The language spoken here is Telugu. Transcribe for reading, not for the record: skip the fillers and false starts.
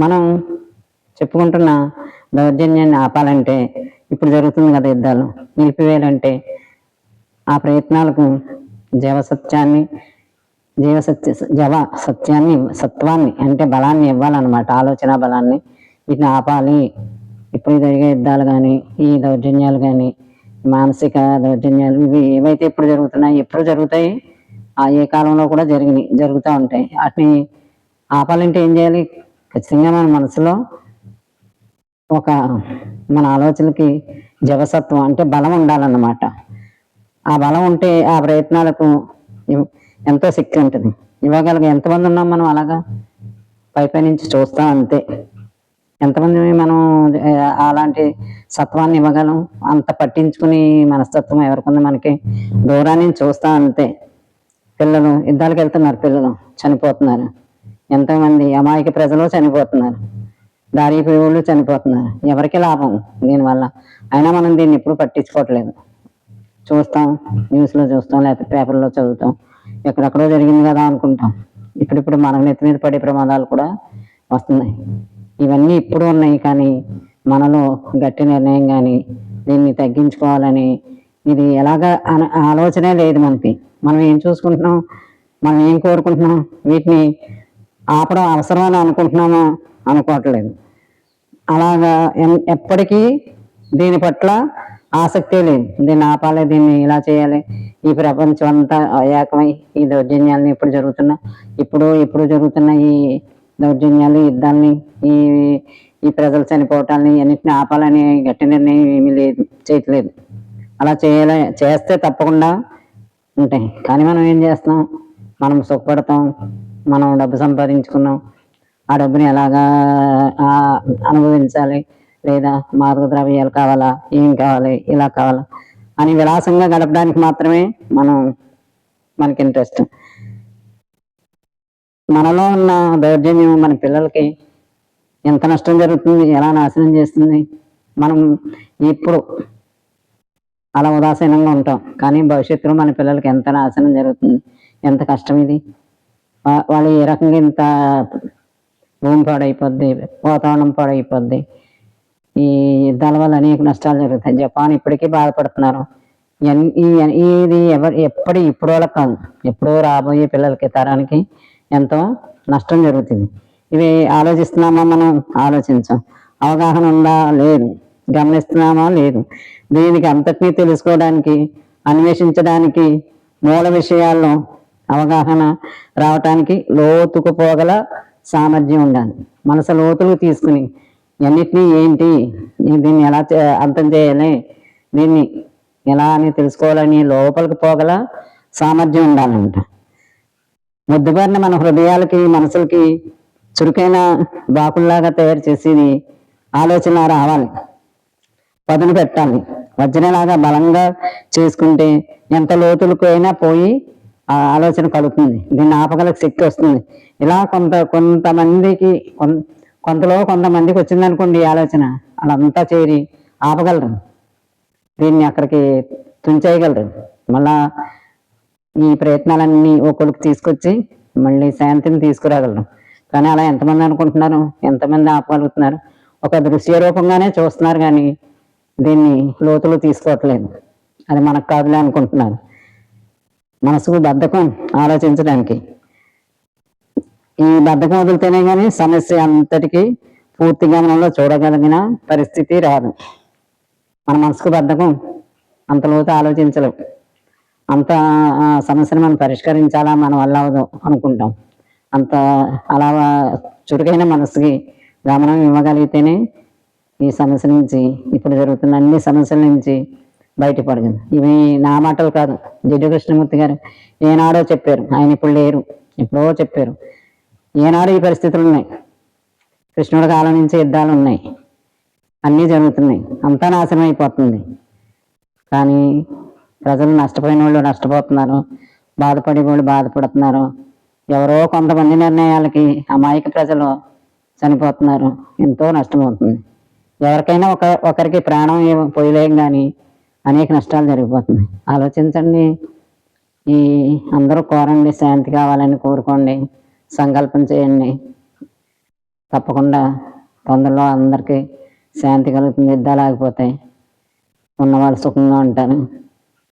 మనం చెప్పుకుంటున్న దౌర్జన్యాన్ని ఆపాలంటే ఇప్పుడు జరుగుతుంది కదా యుద్ధాలు నిలిపివేయాలంటే ఆ ప్రయత్నాలకు జీవసత్యాన్ని సత్యాన్ని సత్వాన్ని అంటే బలాన్ని ఇవ్వాలన్నమాట, ఆలోచన బలాన్ని. వీటిని ఆపాలి. ఇప్పుడు జరిగే యుద్ధాలు కానీ ఈ దౌర్జన్యాలు కానీ మానసిక దౌర్జన్యాలు ఇవి ఏవైతే ఇప్పుడు జరుగుతున్నాయి ఎప్పుడు జరుగుతాయి, ఏ కాలంలో కూడా జరుగుతూ ఉంటాయి. వాటిని ఆపాలంటే ఏం చేయాలి? ఖచ్చితంగా మన మనసులో మన ఆలోచనకి జవసత్వం అంటే బలం ఉండాలన్నమాట. ఆ బలం ఉంటే ఆ ప్రయత్నాలకు ఎంతో శక్తి ఉంటుంది. ఇవ్వగలిగే ఎంతమంది ఉన్నాం మనం అలాగా పై నుంచి చూస్తాం అంతే. ఎంతమంది మనం అలాంటి సత్వాన్ని ఇవ్వగలం? అంత పట్టించుకుని మనస్తత్వం ఎవరికొంది మనకి? దూరాన్ని చూస్తాం అంతే. పిల్లలు యుద్ధాలకు వెళ్తున్నారు, పిల్లలు చనిపోతున్నారు, ఎంతోమంది అమాయక ప్రజలు చనిపోతున్నారు, దారి వాళ్ళు చనిపోతున్నారు. ఎవరికి లాభం దీనివల్ల? అయినా మనం దీన్ని ఎప్పుడు పట్టించుకోవట్లేదు. చూస్తాం, న్యూస్లో చూస్తాం, లేకపోతే పేపర్లో చదువుతాం, ఎక్కడెక్కడో జరిగింది కదా అనుకుంటాం. ఇప్పుడు మన నెత్తి మీద పడే ప్రమాదాలు కూడా వస్తున్నాయి. ఇవన్నీ ఇప్పుడు ఉన్నాయి, కానీ మనలో గట్టి నిర్ణయం కానీ దీన్ని తగ్గించుకోవాలని ఇది ఎలాగా ఆలోచనే లేదు మనకి. మనం ఏం చూసుకుంటున్నాం, మనం ఏం కోరుకుంటున్నాం, వీటిని ఆపడం అవసరమని అనుకుంటున్నామో అనుకోవట్లేదు. అలాగా ఎప్పటికీ దీని పట్ల ఆసక్తే లేదు. దీన్ని ఆపాలి, దీన్ని ఇలా చేయాలి. ఈ ప్రపంచం అంతా ఏకమై ఈ దౌర్జన్యాలని ఇప్పుడు జరుగుతున్న ఈ దౌర్జన్యాలు, యుద్ధాలని, ఈ ప్రజలు చనిపోవటాన్ని అన్నింటినీ ఆపాలని గట్టి నిర్ణయం ఏమీ చేయట్లేదు. అలా చేస్తే తప్పకుండా ఉంటాయి. కానీ మనం ఏం చేస్తున్నాం? మనం సుఖపడతాం, మనం డబ్బు సంపాదించుకున్నాం, ఆ డబ్బుని ఎలాగా అనుభవించాలి, లేదా మాదక ద్రవ్యాలు కావాలా, ఏం కావాలి, ఇలా కావాలా అని విలాసంగా గడపడానికి మాత్రమే మనకి ఇంట్రెస్ట్. మనలో ఉన్న దౌర్జన్యం మన పిల్లలకి ఎంత నష్టం జరుగుతుంది, ఎలా నాశనం చేస్తుంది. మనం ఇప్పుడు అలా ఉదాసీనంగా ఉంటాం, కానీ భవిష్యత్తులో మన పిల్లలకి ఎంత నాశనం జరుగుతుంది, ఎంత కష్టం ఇది. వాళ్ళు ఏ రకంగా ఇంత భూమి పాడైపోద్ది, వాతావరణం పాడైపోద్ది. ఈ యుద్ధాల వల్ల అనేక నష్టాలు జరుగుతాయి. జపాన్ ఇప్పటికీ బాధపడుతున్నారు. ఇది ఇప్పుడు వాళ్ళకి కాదు, ఎప్పుడో రాబోయే పిల్లలకి, తరానికి ఎంతో నష్టం జరుగుతుంది. ఇవి ఆలోచిస్తున్నామా? మనం ఆలోచించాం. అవగాహన ఉందా? లేదు. గమనిస్తున్నామా? లేదు. దీనికి అంతటినీ తెలుసుకోవడానికి, అన్వేషించడానికి, మూల విషయాల్లో అవగాహన రావటానికి లోతుకు పోగల సామర్థ్యం ఉండాలి. మనసు లోతులు తీసుకుని అన్నిటినీ ఏంటి, దీన్ని ఎలా అంతం చేయాలి, దీన్ని ఎలా అని తెలుసుకోవాలని లోపలికి పోగల సామర్థ్యం ఉండాలంట. ముద్దుబారిన మన హృదయాలకి, మనసులకి చురుకైన బాకుల్లాగా తయారు చేసేది ఆలోచన రావాలి, పదును పెట్టాలి. వజ్రలాగా బలంగా చేసుకుంటే ఎంత లోతులకు అయినా పోయి ఆ ఆలోచన కలుగుతుంది. దీన్ని ఆపగల శక్తి వస్తుంది. ఇలా కొంతమందికి కొంతమందికి వచ్చిందనుకోండి ఈ ఆలోచన, వాళ్ళంతా చేరి ఆపగలరు, దీన్ని అక్కడికి తుంచేయగలరు. మళ్ళా ఈ ప్రయత్నాలన్నీ ఒకరికి తీసుకొచ్చి మళ్ళీ శాంతిని తీసుకురాగలరు. కానీ అలా ఎంతమంది అనుకుంటున్నారు? ఎంతమంది ఆపగలుగుతున్నారు? ఒక దృశ్య రూపంగానే చూస్తున్నారు, కానీ దీన్ని లోతులు తీసుకోవట్లేదు. అది మనకు కాదులే అనుకుంటున్నారు. మనసుకు బద్ధకం ఆలోచించడానికి. ఈ బద్ధకం వదిలితేనే కానీ సమస్య అంతటికీ పూర్తిగా మనలో చూడగలిగిన పరిస్థితి రాదు. మన మనసుకు బద్ధకం, అంత లోతు ఆలోచించలేం. అంత సమస్యను మనం పరిష్కరించాలా, మన వల్ల అవదు అనుకుంటాం. అలా చురుకైన మనసుకి గమనం ఇవ్వగలిగితేనే ఈ సమస్య నుంచి, ఇప్పుడు జరుగుతున్న అన్ని సమస్యల నుంచి బయటపడగలదు. ఇవి నా మాటలు కాదు, జిడ్డు కృష్ణమూర్తి గారు ఏనాడో చెప్పారు. ఆయన ఇప్పుడు లేరు, ఎప్పుడో చెప్పారు. ఏనాడు ఈ పరిస్థితులు ఉన్నాయి. కృష్ణుడి కాలం నుంచి యుద్ధాలు ఉన్నాయి, అన్నీ జరుగుతున్నాయి, అంతా నాశనం అయిపోతుంది. కానీ ప్రజలు నష్టపోయిన వాళ్ళు నష్టపోతున్నారు, బాధపడే వాళ్ళు బాధపడుతున్నారు. ఎవరో కొంతమంది నిర్ణయాలకి అమాయక ప్రజలు చనిపోతున్నారు, ఎంతో నష్టమవుతుంది. ఎవరికైనా ఒకరికి ప్రాణం పోయలేం, కానీ అనేక నష్టాలు జరిగిపోతున్నాయి. ఆలోచించండి. అందరూ కోరండి, శాంతి కావాలని కోరుకోండి, సంకల్పం చేయండి. తప్పకుండా తొందరలో అందరికీ శాంతి కలుగుతుంది, యుద్ధాలు ఆగిపోతాయి, ఉన్నవాళ్ళు సుఖంగా ఉంటారు.